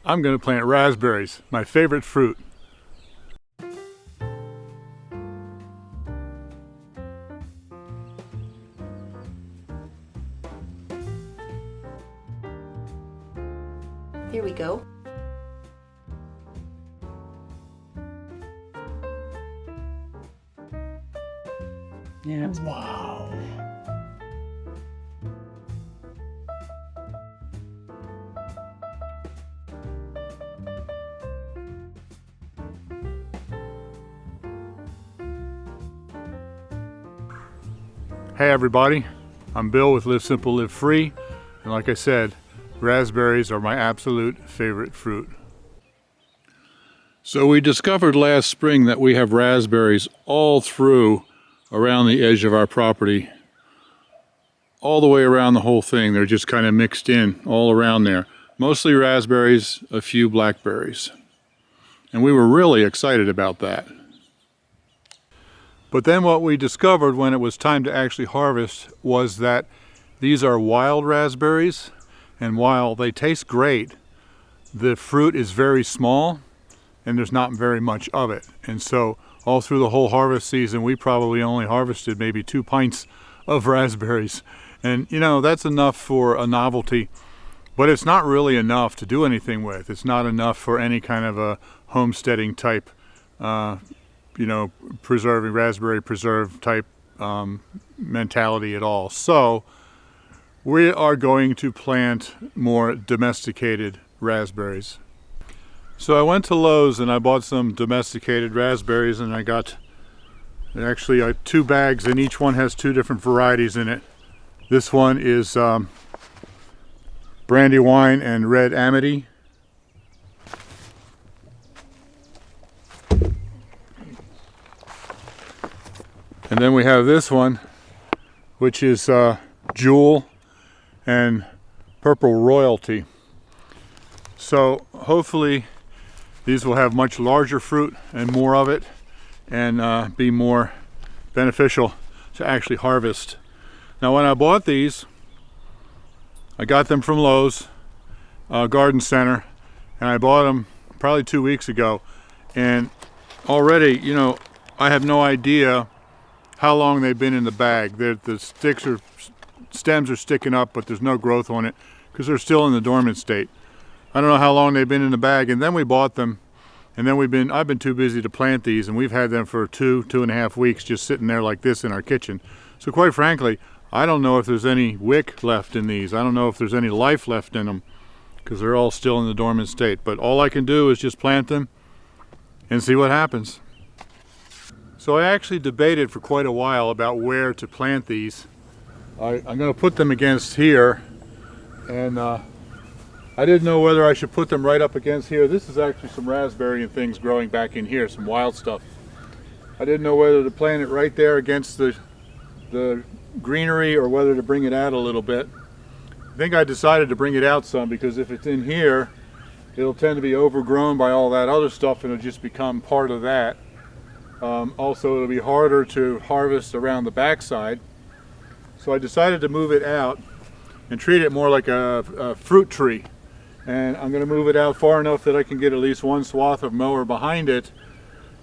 I'm going to plant raspberries, my favorite fruit. Here we go. Yeah. Wow. Hey everybody, I'm Bill with Live Simple, Live Free, and like I said, raspberries are my absolute favorite fruit. So we discovered last spring that we have raspberries all through around the edge of our property, all the way around the whole thing. They're just kind of mixed in all around there. Mostly raspberries, a few blackberries. And we were really excited about that. But then what we discovered when it was time to actually harvest was that these are wild raspberries, and while they taste great, the fruit is very small and there's not very much of it. And so all through the whole harvest season, we probably only harvested maybe 2 pints of raspberries. And you know, that's enough for a novelty, but it's not really enough to do anything with. It's not enough for any kind of a homesteading type preserving, raspberry preserve type mentality at all. So we are going to plant more domesticated raspberries. So I went to Lowe's and I bought some domesticated raspberries, and I got actually 2 bags, and each one has 2 different varieties in it. This one is Brandywine and Red Amity. And then we have this one, which is Jewel and Purple Royalty. So hopefully these will have much larger fruit and more of it, and be more beneficial to actually harvest. Now when I bought these, I got them from Lowe's Garden Center, and I bought them probably 2 weeks ago. And already, you know, I have no idea how long they've been in the bag. The stems are sticking up, but there's no growth on it because they're still in the dormant state. I don't know how long they've been in the bag. And then we bought them, and then I've been too busy to plant these, and we've had them for 2.5 weeks just sitting there like this in our kitchen. So quite frankly, I don't know if there's any wick left in these. I don't know if there's any life left in them because they're all still in the dormant state. But all I can do is just plant them and see what happens. So I actually debated for quite a while about where to plant these. I'm going to put them against here, and I didn't know whether I should put them right up against here. This is actually some raspberry and things growing back in here, some wild stuff. I didn't know whether to plant it right there against the greenery or whether to bring it out a little bit. I think I decided to bring it out some, because if it's in here, it'll tend to be overgrown by all that other stuff and it'll just become part of that. Also, it'll be harder to harvest around the backside. So I decided to move it out and treat it more like a fruit tree. And I'm going to move it out far enough that I can get at least one swath of mower behind it.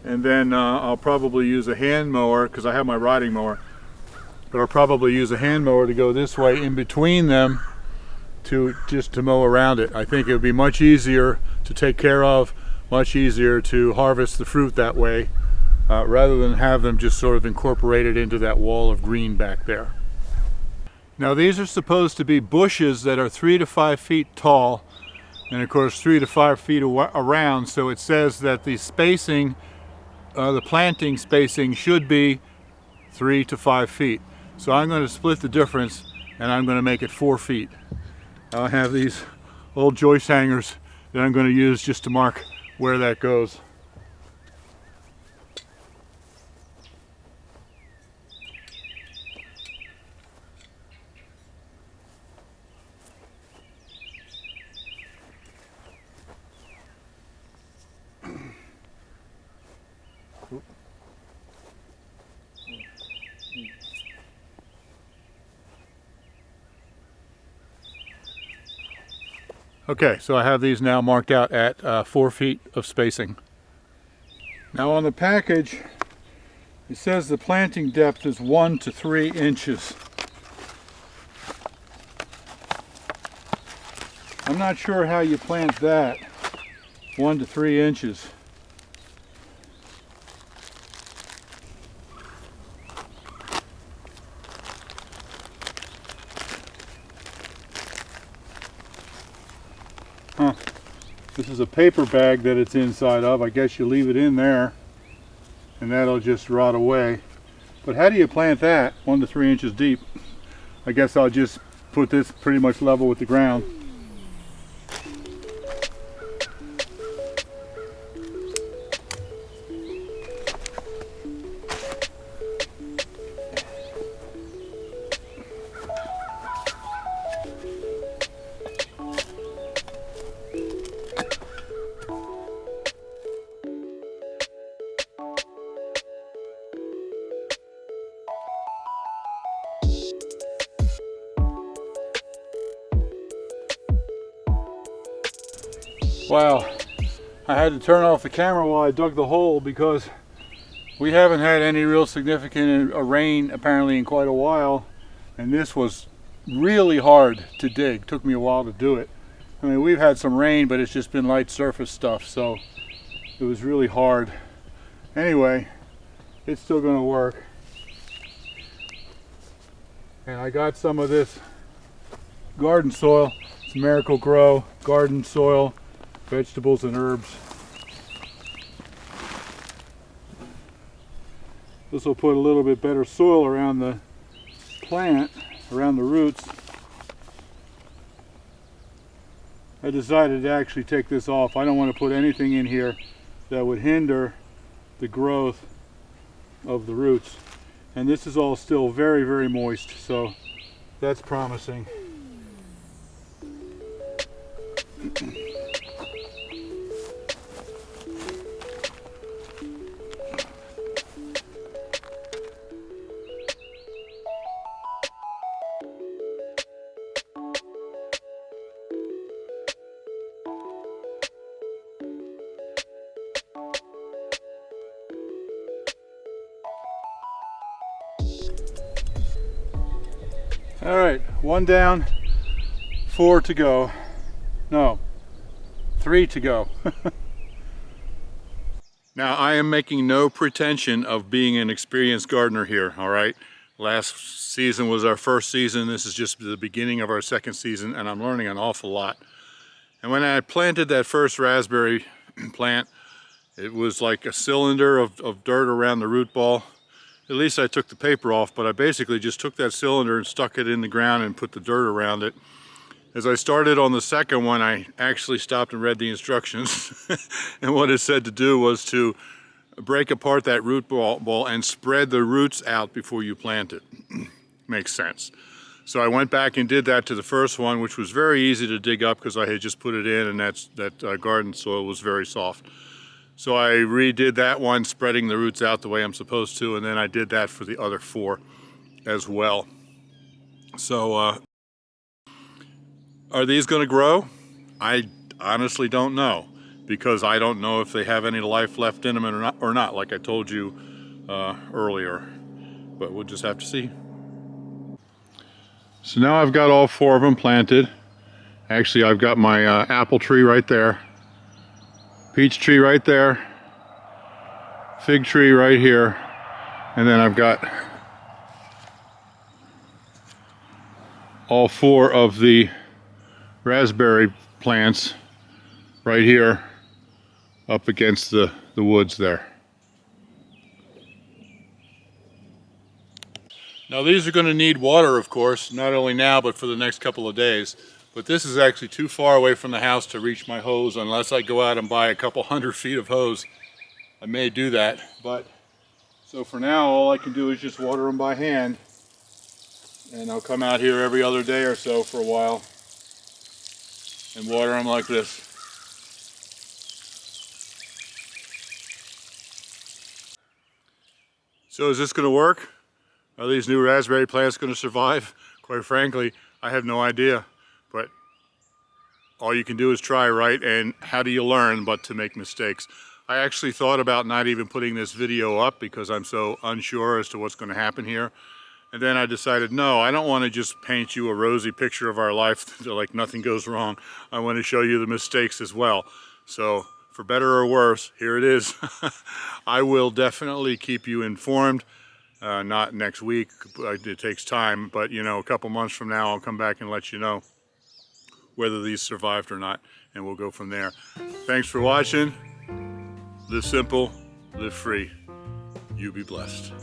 And then I'll probably use a hand mower, because I have my riding mower. But I'll probably use a hand mower to go this way in between them to mow around it. I think it would be much easier to take care of, much easier to harvest the fruit that way, rather than have them just sort of incorporated into that wall of green back there. Now these are supposed to be bushes that are 3 to 5 feet tall, and of course 3 to 5 feet around, so it says that the spacing, the planting spacing should be 3 to 5 feet. So I'm going to split the difference, and I'm going to make it 4 feet. I have these old joist hangers that I'm going to use just to mark where that goes. Okay, so I have these now marked out at 4 feet of spacing. Now on the package, it says the planting depth is 1 to 3 inches. I'm not sure how you plant that, 1 to 3 inches. Huh. This is a paper bag that it's inside of. I guess you leave it in there and that'll just rot away. But how do you plant that 1 to 3 inches deep? I guess I'll just put this pretty much level with the ground. Wow, I had to turn off the camera while I dug the hole because we haven't had any real significant rain apparently in quite a while, and this was really hard to dig. Took me a while to do it. I mean, we've had some rain, but it's just been light surface stuff, so it was really hard. Anyway, it's still going to work. And I got some of this garden soil. It's Miracle Grow garden soil, vegetables and herbs. This will put a little bit better soil around the plant, around the roots. I decided to actually take this off. I don't want to put anything in here that would hinder the growth of the roots. And this is all still very, very moist, so that's promising. All right, 1 down, 4 to go. No, 3 to go. Now, I am making no pretension of being an experienced gardener here, all right? Last season was our first season. This is just the beginning of our second season, and I'm learning an awful lot. And when I planted that first raspberry plant, it was like a cylinder of dirt around the root ball. At least I took the paper off, but I basically just took that cylinder and stuck it in the ground and put the dirt around it. As I started on the second one, I actually stopped and read the instructions. And what it said to do was to break apart that root ball and spread the roots out before you plant it. Makes sense. So I went back and did that to the first one, which was very easy to dig up because I had just put it in, and that garden soil was very soft. So I redid that one, spreading the roots out the way I'm supposed to, and then I did that for the other 4 as well. So are these going to grow? I honestly don't know, because I don't know if they have any life left in them or not, like I told you earlier. But we'll just have to see. So now I've got all 4 of them planted. Actually, I've got my apple tree right there, peach tree right there, fig tree right here, and then I've got all 4 of the raspberry plants right here up against the woods there. Now these are going to need water, of course, not only now but for the next couple of days. But this is actually too far away from the house to reach my hose unless I go out and buy a couple 100 feet of hose. I may do that, but so for now all I can do is just water them by hand, and I'll come out here every other day or so for a while and water them like this. So is this going to work? Are these new raspberry plants going to survive? Quite frankly, I have no idea, but all you can do is try, right? And how do you learn but to make mistakes? I actually thought about not even putting this video up because I'm so unsure as to what's going to happen here. And then I decided, no, I don't want to just paint you a rosy picture of our life like nothing goes wrong. I want to show you the mistakes as well. So for better or worse, here it is. I will definitely keep you informed. Not next week, it takes time, but you know, a couple months from now, I'll come back and let you know whether these survived or not, and we'll go from there. Thanks for watching. Live simple, live free. You be blessed.